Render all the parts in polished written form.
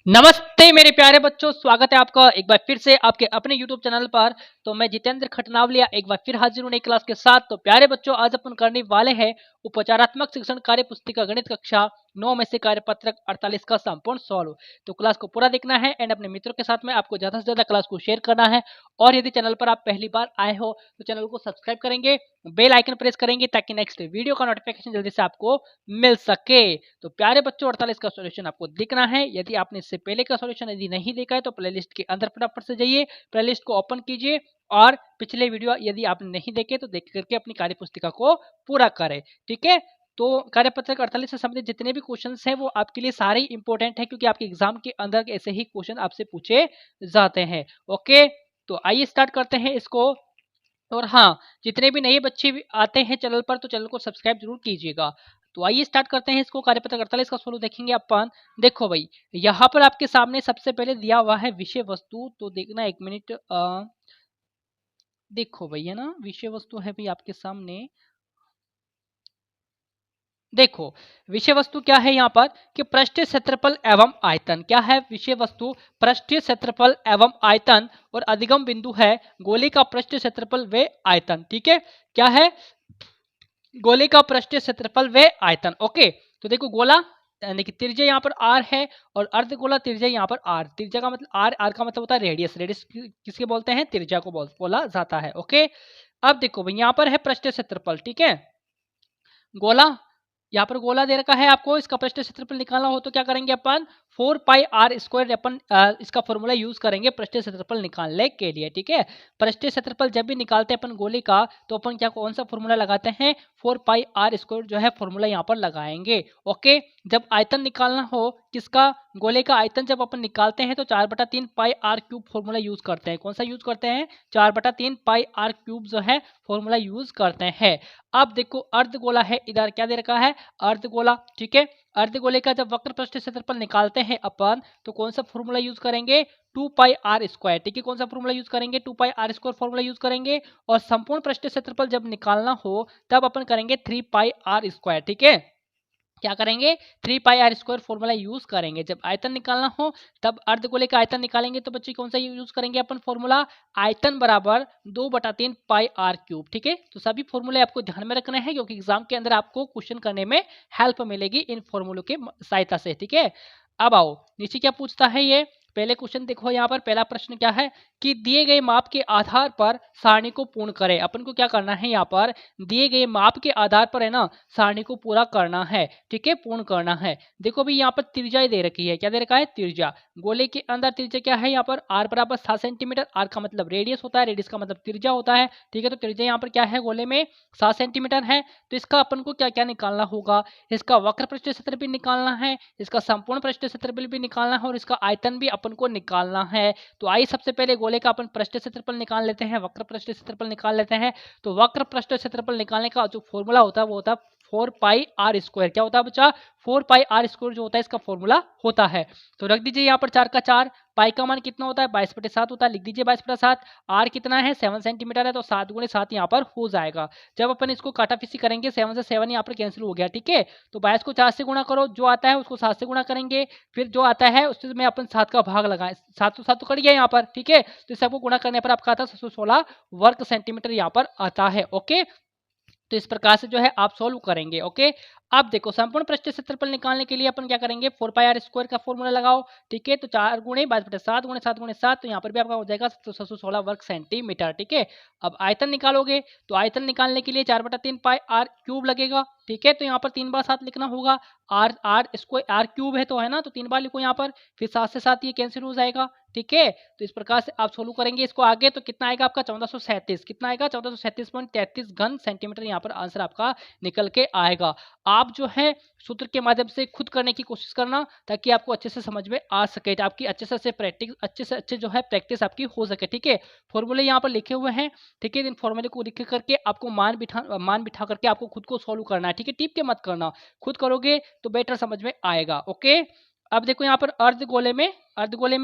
नमस्ते मेरे प्यारे बच्चों, स्वागत है आपका एक बार फिर से आपके अपने YouTube चैनल पर। तो मैं जितेंद्र खटनावलिया एक बार फिर हाजिर हूँ नई क्लास के साथ। तो प्यारे बच्चों, आज अपन करने वाले हैं उपचारात्मक शिक्षण कार्य पुस्तिका गणित कक्षा 9 में से कार्यपत्रक 48 का संपूर्ण सॉल्व। तो क्लास को पूरा देखना है एंड अपने मित्रों के साथ में आपको ज्यादा से ज्यादा क्लास को शेयर करना है। और यदि चैनल पर आप पहली बार आए हो तो चैनल को सब्सक्राइब करेंगे, बेल आइकन प्रेस करेंगे ताकि नेक्स्ट वीडियो का नोटिफिकेशन जल्दी से आपको मिल सके। तो प्यारे बच्चों, 48 का सॉल्यूशन आपको दिखना है। यदि आपने इससे पहले का सॉल्यूशन यदि नहीं देखा है तो प्लेलिस्ट के अंदर फटाफट से जाइए, प्लेलिस्ट को ओपन कीजिए और पिछले वीडियो यदि आपने नहीं देखे तो देख करके अपनी कार्य पुस्तिका को पूरा करें। ठीक है, तो कार्यपत्रक 48 से संबंधित जितने भी क्वेश्चन हैं वो आपके लिए सारे इंपॉर्टेंट है, क्योंकि आपके एग्जाम के अंदर ऐसे ही क्वेश्चन आपसे पूछे जाते हैं। ओके, तो आइए स्टार्ट करते हैं इसको। और हाँ, जितने भी नए बच्चे भी आते हैं चैनल पर तो चैनल को सब्सक्राइब जरूर कीजिएगा। तो आइए स्टार्ट करते हैं इसको। कार्यपत्र 48 का सोल्व देखेंगे अपन। देखो भाई, यहाँ पर आपके सामने सबसे पहले दिया हुआ है विषय वस्तु। तो देखना एक मिनट, देखो भाई, है ना, विषय वस्तु है भाई आपके सामने। देखो, विषय वस्तु क्या है यहाँ पर कि पृष्ठीय क्षेत्रफल एवं आयतन। क्या है विषय वस्तु? पृष्ठीय क्षेत्रफल एवं आयतन। और अधिगम बिंदु है गोले का पृष्ठीय क्षेत्रफल व आयतन। ठीक है, क्या है? गोले का पृष्ठीय क्षेत्रफल व आयतन। ओके, तो देखो गोला यानी कि त्रिज्या यहाँ पर आर है और अर्धगोला त्रिज्या यहाँ पर आर। त्रिज्या का मतलब आर, आर का मतलब होता है रेडियस। रेडियस किसके बोलते हैं? त्रिज्या को बोला जाता है। ओके, अब देखो भाई, यहाँ पर है पृष्ठीय क्षेत्रफल। ठीक है, गोला, यहाँ पर गोला दे रखा है आपको, इसका पृष्ठीय क्षेत्रफल निकालना हो तो क्या करेंगे अपन? 4 पाई r स्क्वायर अपन इसका फॉर्मूला यूज करेंगे पृष्ठीय क्षेत्रफल निकालने के लिए। ठीक है, पृष्ठीय क्षेत्रफल जब भी निकालते हैं अपन गोले का तो अपन क्या कौन सा फॉर्मूला लगाते हैं? 4 पाई r स्क्वायर जो है फॉर्मूला यहाँ पर लगाएंगे। ओके, जब आयतन निकालना हो किसका? गोले का आयतन जब अपन निकालते हैं तो 4/3 पाई r क्यूब फॉर्मूला यूज करते हैं। कौन सा यूज करते हैं? 4/3 पाई r क्यूब जो है फॉर्मूला यूज करते हैं। अब देखो अर्धगोला है, इधर क्या दे रखा है? अर्धगोला। ठीक है, अर्धगोले का जब वक्र पृष्ठ क्षेत्रफल निकालते हैं अपन तो कौन सा फॉर्मूला यूज करेंगे? 2 पाई r स्क्वायर। ठीक है, कौन सा फॉर्मूला यूज करेंगे? 2 पाई r स्क्वायर फॉर्मूला यूज करेंगे। और संपूर्ण पृष्ठ क्षेत्रफल जब निकालना हो तब अपन करेंगे 3 पाई r स्क्वायर। ठीक है, क्या करेंगे? 3 पाई r स्क्वायर फॉर्मूला यूज करेंगे। जब आयतन निकालना हो तब अर्धगोले का आयतन निकालेंगे तो बच्चे कौन सा यूज करेंगे अपन फॉर्मूला? आयतन बराबर 2/3 पाई r क्यूब। ठीक है, तो सभी फॉर्मूले आपको ध्यान में रखने हैं क्योंकि एग्जाम के अंदर आपको क्वेश्चन करने में हेल्प मिलेगी इन फॉर्मूलों के सहायता से। ठीक है, अब आओ नीचे क्या पूछता है ये। पहले क्वेश्चन देखो, यहाँ पर पहला प्रश्न क्या है कि दिए गए माप के आधार पर सारणी को पूर्ण करें। अपन को क्या करना है? यहाँ पर दिए गए माप के आधार पर है ना सारणी को पूरा करना है। ठीक है, पूर्ण करना है। देखो भाई, यहाँ पर त्रिज्या दे रखी है। क्या दे रखा है? त्रिज्या। गोले के अंदर त्रिज्या क्या है? यहाँ पर r बराबर 7 सेंटीमीटर। r का मतलब रेडियस होता है, रेडियस का मतलब त्रिज्या होता है। ठीक है, तो त्रिज्या यहाँ पर क्या है गोले में? 7 सेंटीमीटर है। तो इसका अपन को क्या क्या निकालना होगा? इसका वक्र पृष्ठीय क्षेत्रफल भी निकालना है, इसका संपूर्ण पृष्ठीय क्षेत्रफल भी निकालना है और इसका आयतन भी अपन को निकालना है। तो आइए सबसे पहले गोले का अपन पृष्ठीय क्षेत्रफल निकाल लेते हैं, वक्र पृष्ठीय क्षेत्रफल निकाल लेते हैं। तो वक्र पृष्ठीय क्षेत्रफल निकालने का जो फॉर्मूला होता है वो होता है 4 पाई r स्क्वायर। क्या होता है बच्चा? 4 पाई r स्क्वायर जो होता है इसका फॉर्मूला होता है। तो रख दीजिए यहाँ पर 4 का 4। पाई का मान कितना होता है? 22/7 होता है। लिख दीजिए 22/7। r कितना है? 7 सेंटीमीटर है, तो 7 गुणे 7 यहाँ पर हो जाएगा। जब अपन इसको काटाफीसी करेंगे 7 से 7 यहाँ पर कैंसिल हो गया। ठीक है, तो 22 को 4 से गुणा करो, जो आता है उसको 7 से गुणा करेंगे, फिर जो आता है उससे में अपन 7 का भाग लगाएं। 7 तो 7 तो कट गया यहाँ पर। ठीक है, तो सबको गुणा करने पर आपका आता है 716 वर्ग सेंटीमीटर यहाँ पर आता है। ओके, तो इस प्रकार से जो है आप सोल्व करेंगे। ओके, अब देखो संपूर्ण पृष्ठीय क्षेत्रफल निकालने के लिए अपन क्या करेंगे? 4 पाई r स्क्वायर का फॉर्मूला लगाओ। ठीक है, तो 4 गुणे 22/7 गुणे 7 गुणे 7, तो यहाँ पर भी आपका हो जाएगा 716 वर्ग सेंटीमीटर। ठीक है, अब आयतन निकालोगे तो आयतन निकालने के लिए 4/3 पाई r क्यूब लगेगा। ठीक है, तो यहाँ पर 3 बार 7 लिखना होगा। r स्क्वायर r क्यूब है तो है ना, तो 3 बार लिखो यहाँ पर, फिर 7 से 7 ये कैंसिल हो जाएगा। ठीक है, तो इस प्रकार से आप सोल्व करेंगे इसको आगे, तो कितना आएगा आपका? 1437। कितना आएगा? 1437.33 घन सेंटीमीटर यहाँ पर आंसर आपका निकल के आएगा। आप जो है सूत्र के माध्यम से खुद करने की कोशिश करना ताकि आपको अच्छे से समझ में आ सके, आपकी अच्छे से अच्छे जो है प्रैक्टिस आपकी हो सके। ठीक है, फॉर्मूले यहाँ पर लिखे हुए हैं। ठीक है, इन फॉर्मूले को लिख करके आपको मान बिठा करके आपको खुद को सॉल्व करना है। ठीक है, टिप के मत करना, खुद करोगे तो बेटर समझ में आएगा। ओके, अब देखो यहाँ पर अर्धगोले में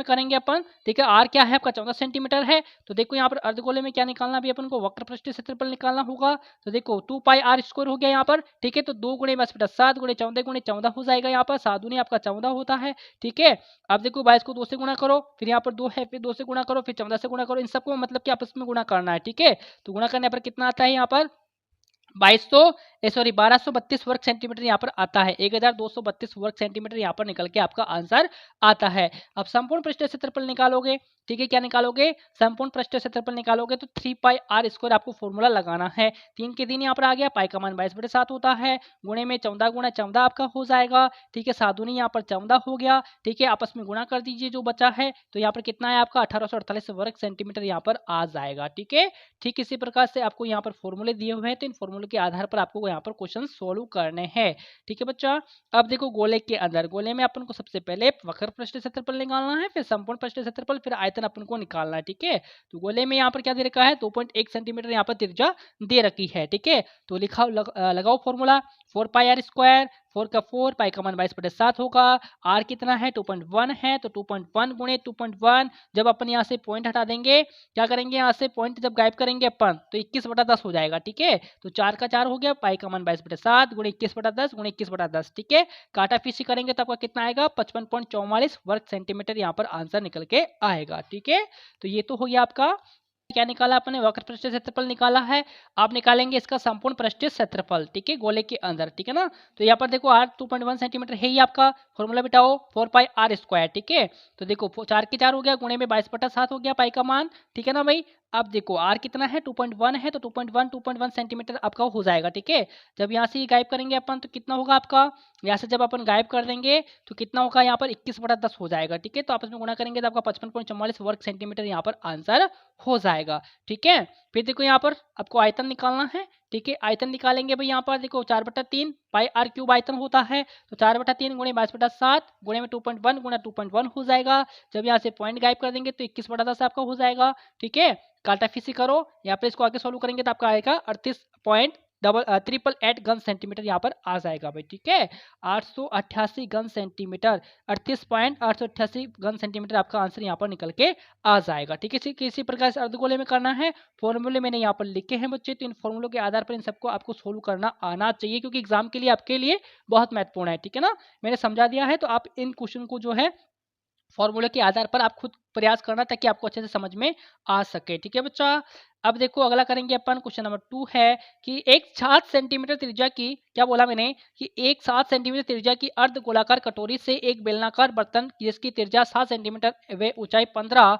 करेंगे अपन, ठीक है। आर क्या है आपका 14 सेंटीमीटर है। तो देखो यहाँ पर अर्धगोले में क्या निकालना, अभी अपन को वक्र पृष्ठीय क्षेत्रफल निकालना होगा। तो देखो 2 पाई आर स्क्वायर हो गया यहाँ पर, ठीक है। तो 2 गुणे 22/7 गुणे 14 गुणे 14 हो जाएगा यहाँ पर, 7 दूनी आपका 14 होता है, ठीक है। अब देखो 22 को 2 से गुणा करो, फिर यहाँ पर 2 है, फिर 2 से गुणा करो, फिर 14 से गुणा करो, इन सबको मतलब कि आपस में गुणा करना है, ठीक है। तो गुणा करने पर कितना आता है यहाँ पर 1232 वर्ग सेंटीमीटर यहाँ पर आता है। 1232 वर्ग सेंटीमीटर यहाँ पर निकल के आपका आंसर आता है। अब संपूर्ण पृष्ठीय क्षेत्रफल निकालोगे, ठीक है। क्या निकालोगे, संपूर्ण पृष्ठीय क्षेत्रफल निकालोगे तो 3 पाई आर स्क्वायर आपको फॉर्मूला लगाना है। 3 के दिन यहाँ पर आ गया, पाई का मान 22/7 होता है, गुणे में 14 गुणा 14 आपका हो जाएगा, ठीक है। 7 दूनी यहाँ पर 14 हो गया, ठीक है। आपस में गुणा कर दीजिए जो बचा है, तो यहाँ पर कितना है आपका 1848 वर्ग सेंटीमीटर यहाँ पर आ जाएगा, ठीक है। ठीक इसी प्रकार से आपको यहाँ पर फॉर्मूले दिए हुए हैं, तो इन फॉर्मूले के आधार पर आपको यहाँ पर क्वेश्चन सोल्व करने हैं, ठीक है बच्चा। अब देखो गोले के अंदर, गोले में अपन को सबसे पहले वक्र पृष्ठीय क्षेत्रफल निकालना है, फिर संपूर्ण पृष्ठीय क्षेत्रफल, फिर आयतन अपन को निकालना है, ठीक है। तो गोले में यहाँ पर क्या दे रखा है, 2.1 सेंटीमीटर यहाँ पर त्रिज्या दे रखी है, ठीक है। तो लगाओ फॉर्मूला, 4 पाई आर स्क्वायर, 4 का 4, पाई का मान 22/7 होगा। आर कितना है 2.1 है, तो 2.1 गुणे 2.1, जब अपन यहाँ से पॉइंट हटा देंगे, क्या करेंगे यहाँ से पॉइंट जब गायब करेंगे अपन, तो 21/10 हो जाएगा, ठीक है। तो 4 का 4 हो गया, पाई का मान 22/7 गुणे 21/10 गुणे 21/10, ठीक है। काटा फीसी करेंगे तो आपका कितना आएगा 55.44 वर्ग सेंटीमीटर यहाँ पर आंसर निकल के आएगा, ठीक है। तो ये तो हो गया आपका, क्या निकाला आपने, वक्र पृष्ठीय क्षेत्रफल निकाला है। आप निकालेंगे इसका संपूर्ण पृष्ठीय क्षेत्रफल, ठीक है, गोले के अंदर, ठीक है ना। तो यहाँ पर देखो आर 2.1 सेंटीमीटर है ही आपका, फॉर्मूला बिठाओ 4 पाई आर स्क्वायर, ठीक है। तो देखो 4 के 4 हो गया, गुणे में 22/7 हो गया पाई का मान, ठीक है ना भाई। अब देखो आर कितना है 2.1 है, तो 2.1 सेंटीमीटर आपका हो जाएगा, ठीक है। जब यहाँ से गायब करेंगे अपन तो कितना होगा आपका, यहाँ से जब अपन गायब कर देंगे तो कितना होगा यहाँ पर 21/10 हो जाएगा, ठीक है। तो आपस में गुणा करेंगे तो आपका 55.44 वर्ग सेंटीमीटर यहाँ पर आंसर हो जाएगा, ठीक है। फिर देखो यहाँ पर आपको आयतन निकालना है, ठीक है। आयतन निकालेंगे भाई, यहाँ पर देखो 4/3 पाई आर क्यूब आयतन होता है, तो 4/3 गुणे 22/7 गुणे में 2.1 गुणा 2.1 हो जाएगा। जब यहाँ से पॉइंट गायब कर देंगे तो 21/10 आपका हो जाएगा, ठीक है। काटाफीसी करो, यहाँ पे इसको आगे सोल्व करेंगे तो आपका आएगा 38.888 घन सेंटीमीटर यहाँ पर आ जाएगा भाई, ठीक है। 888 घन सेंटीमीटर, 38.888 घन सेंटीमीटर आपका आंसर यहाँ पर निकल के आ जाएगा, ठीक है। किसी प्रकार से अर्धगोले में करना है, फॉर्मूले मैंने यहाँ पर लिखे हैं बच्चे, तो इन फॉर्मूलों के आधार पर इन सबको आपको सोल्व करना आना चाहिए, क्योंकि एग्जाम के लिए आपके लिए बहुत महत्वपूर्ण है, ठीक है ना। मैंने समझा दिया है, तो आप इन क्वेश्चन को जो है फॉर्मूले के आधार पर आप खुद प्रयास करना, ताकि आपको अच्छे से समझ में आ सके, ठीक है बच्चा। अब देखो अगला करेंगे अपन, क्वेश्चन नंबर 2 है कि एक 7 सेंटीमीटर त्रिज्या की, क्या बोला मैंने कि एक 7 सेंटीमीटर त्रिज्या की अर्ध गोलाकार कटोरी से एक बेलनाकार बर्तन जिसकी त्रिज्या 7 सेंटीमीटर व ऊंचाई 15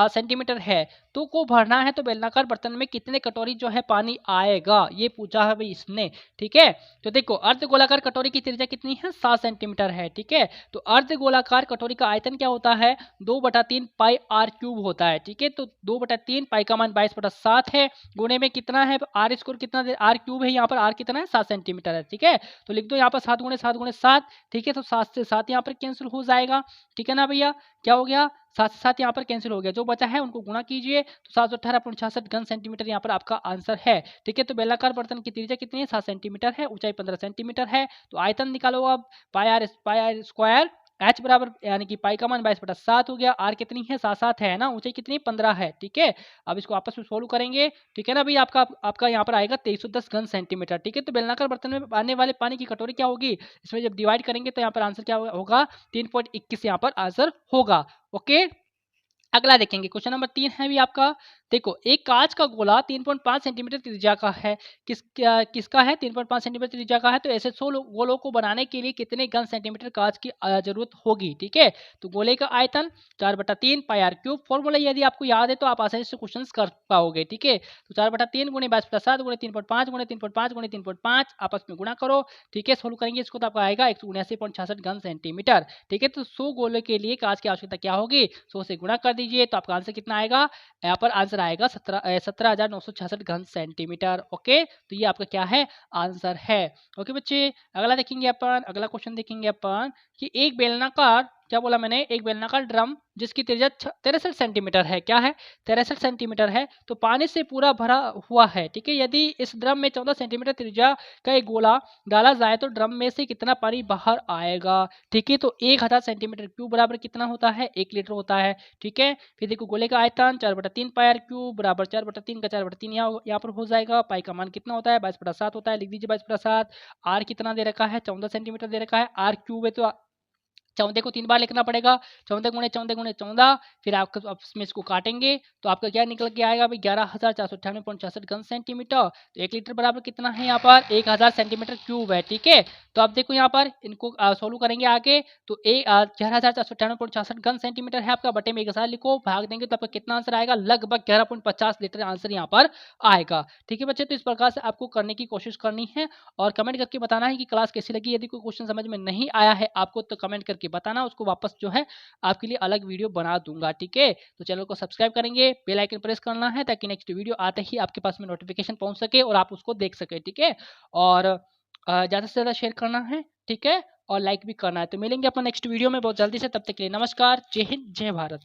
सेंटीमीटर है, तो को भरना है, तो बेलनाकार बर्तन में कितने कटोरी जो है पानी आएगा, ये पूछा है भाई इसने, ठीक है। तो देखो अर्ध गोलाकार कटोरी की त्रिज्या कितनी है 7 सेंटीमीटर है, ठीक है। तो अर्ध गोलाकार कटोरी का आयतन क्या होता है 2/3 पाई आर क्यूब होता है, ठीक है। तो 2/3 पाई का मान 22/7 है, गुणे में कितना है आर स्क्वायर, कितना आर क्यूब है यहाँ पर, आर कितना है 7 सेंटीमीटर है, ठीक है। तो लिख दो यहाँ पर 7 गुणे 7 गुणे 7, ठीक है। तो 7 से 7 यहाँ पर कैंसिल हो जाएगा, ठीक है ना भैया। क्या हो गया 7 से 7 यहाँ पर कैंसिल हो गया, जो बचा है उनको गुणा कीजिए, तो 718.66 घन सेंटीमीटर यहाँ पर आपका आंसर है, ठीक है। तो बेलाकार बर्तन की त्रिज्या कितनी है 7 सेंटीमीटर है, ऊंचाई 15 सेंटीमीटर है। तो आयतन निकालो अब, पाई आर स्क्वायर, एच बराबर यानी कि पाई का मान 22/7 हो गया, आर कितनी है 7 है ना, ऊंचाई कितनी 15 है, ठीक है। अब इसको आपस में सोल्व करेंगे, ठीक है ना भाई। आपका यहाँ पर आएगा 2310 घन सेंटीमीटर, ठीक है। तो बेलनाकार बर्तन में आने वाले पानी की कटोरी क्या होगी, इसमें जब डिवाइड करेंगे तो यहाँ पर आंसर क्या होगा 3.21 यहाँ पर आंसर होगा, ओके। अगला देखेंगे क्वेश्चन नंबर 3 है भी आपका, देखो एक कांच का गोला 3.5 सेंटीमीटर त्रिज्या का है, किसका है 3.5 सेंटीमीटर त्रिज्या का है, तो ऐसे 100 गोलों को बनाने के लिए कितने घन सेंटीमीटर कांच की जरूरत होगी, ठीक है। तो गोले का आयतन 4/3 पाई आर क्यूब, फॉर्मूला यदि आपको याद है तो आप आसानी से क्वेश्चन कर पाओगे, ठीक है। तो 4/3 गुणे 22/7 गुणे 3.5 गुणे 3.5 गुणे 3.5 आपस में गुणा करो, ठीक है। सोल्व करेंगे इसको तो आपका आएगा 179.66 घन सेंटीमीटर, ठीक है। तो 100 गोले के लिए कांच की आवश्यकता क्या होगी, 100 से गुणा कर दीजिए, तो आपका आंसर कितना आएगा, यहाँ पर आंसर आएगा 17,966 घन सेंटीमीटर, ओके। तो ये आपका क्या है आंसर है, ओके बच्चे। अगला देखेंगे अपन, अगला क्वेश्चन देखेंगे अपन कि एक बेलनाकार क्या बोला मैंने, एक बेलनाकार ड्रम जिसकी त्रिज्या 63 सेंटीमीटर है, क्या है 63 सेंटीमीटर है, तो पानी से पूरा भरा हुआ है, ठीक है। यदि इस ड्रम में 14 सेंटीमीटर त्रिज्या का एक गोला डाला जाए तो ड्रम में से कितना पानी बाहर आएगा, ठीक है। तो 1000 सेंटीमीटर क्यूब बराबर कितना होता है, 1 लीटर होता है, ठीक है। फिर देखो गोले का आयतन 4/3 पाई आर क्यूब बराबर 4/3 का 4/3 यहाँ पर हो जाएगा। पाई का मान कितना होता है, 22/7 होता है, लिख दीजिए 22/7। आर कितना दे रखा है, 14 सेंटीमीटर दे रखा है, आर क्यूब है तो 14 को 3 बार लिखना पड़ेगा, 14 गुणे 14 गुणे 14, फिर आप इसमें इसको काटेंगे तो आपका क्या निकल के आएगा भाई, 11,498.66 घन सेंटीमीटर। तो 1 लीटर बराबर कितना है यहाँ पर, 1000 सेंटीमीटर क्यूब है, ठीक है। तो आप देखो यहाँ पर इनको सोल्व करेंगे आगे, तो 11,498.66 घन सेंटीमीटर है आपका, बटे में 1000 लिखो, भाग देंगे तो आपका कितना आंसर आएगा, लगभग 11.50 लीटर आंसर यहाँ पर आएगा, ठीक है बच्चे। तो इस प्रकार से आपको करने की कोशिश करनी है और कमेंट करके बताना है कि क्लास कैसी लगी। यदि कोई क्वेश्चन समझ में नहीं आया है आपको तो कमेंट करके बताना, उसको वापस जो है आपके लिए अलग वीडियो बना दूंगा, ठीक है। तो चैनल को सब्सक्राइब करेंगे, बेल आइकन प्रेस करना है ताकि नेक्स्ट वीडियो आते ही आपके पास में नोटिफिकेशन पहुंच सके और आप उसको देख सके, ठीक है। और ज़्यादा से ज़्यादा शेयर करना है, ठीक है, और लाइक भी करना है। तो मिलेंगे अपन नेक्स्ट वीडियो में बहुत जल्दी से, तब तक के लिए नमस्कार, जय हिंद, जय भारत।